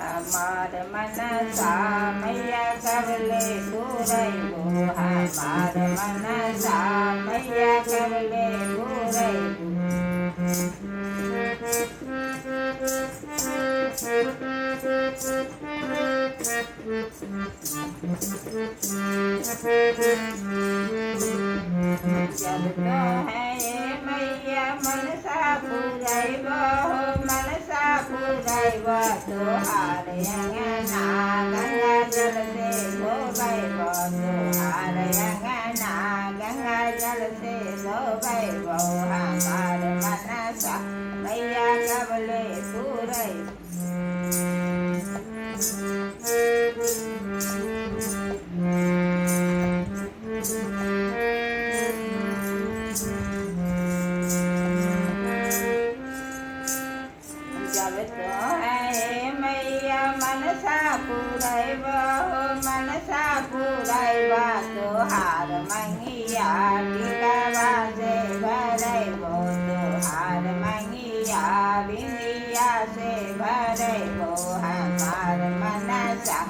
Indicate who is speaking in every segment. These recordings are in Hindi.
Speaker 1: हमार मनसा मैया कबले पूरै गो हमार मनसा मैया कबले पूरै जब तो है ये मैया मनसा पूरैबो मनसा पूरैबो तोहार अंगना गंगा जल से धोबैबो तोहार अंगना गंगा जल से धोबैबो हमार मनसा मैया कबले पूरैबो जब तो है मैया मनसा पूरैबो मनसा पूरैबो तोहार मंगिया टिकवा से भरैबो तोहार मंगिया बिंदिया से भरैबो हमार मनसा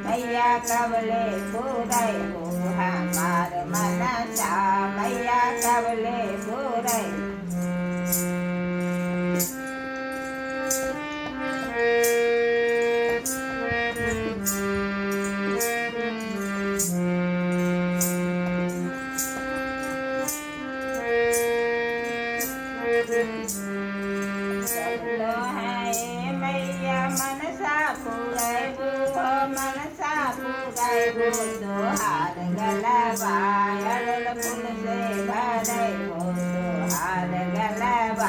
Speaker 1: मैया कबले पूरैबो हमार मनसा मैया कबले पूरैबो जब तो है मैया मनसा पूरैबो मनसा पूरैबो तोहार गलबा अड़ुल फूल से भरैबो तोहार गलबा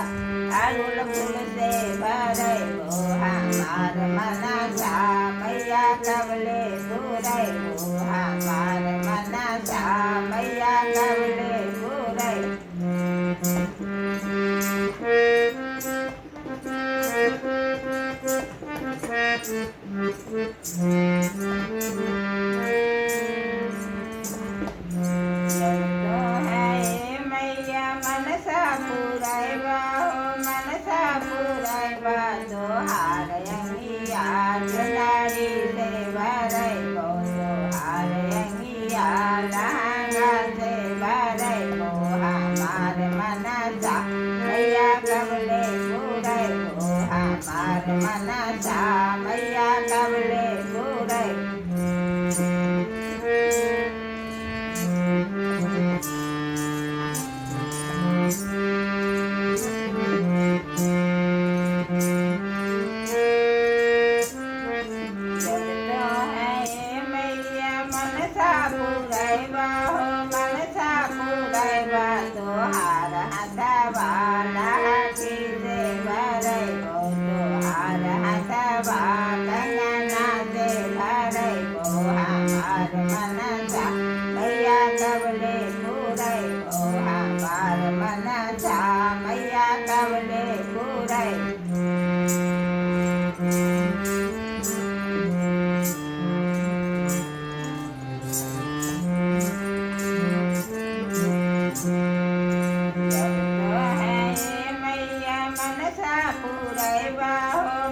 Speaker 1: अड़ुल फूल से भरैबो हमार मनसा मैया कबले पूरैबो हमार मनसा मैया कबले पूरैबो मनसा पूरैबो मनसा पूरैबो तोहार अंगिया चुनरी से भरैबो तोहार अंगिया लहंगा से भरैबो हमार मनसा मैया कबले पूरैबो हमार मनसा मैया कबले पूरैबो मनसा पूरैबो मनसा पूरैबो तोहार हथवा लहठी से भरैबो तोहार हथवा कंगना से भरैबो हमार मनसा मैया कबले पूरैबो हमार मनसा मैया कबले पूरैबो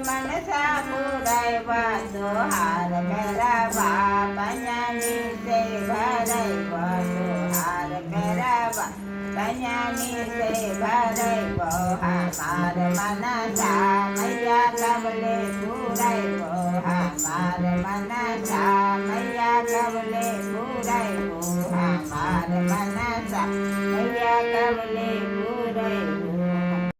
Speaker 1: मनसा पूरैबो तोहार गरबा पंजानी से भरैबो तोहार गरबा पंजानी से भरैबो हमार मनसा मैया कबले पूरैबो हमार मनसा मैया कबले पूरैबो हमार मनसा मैया कबले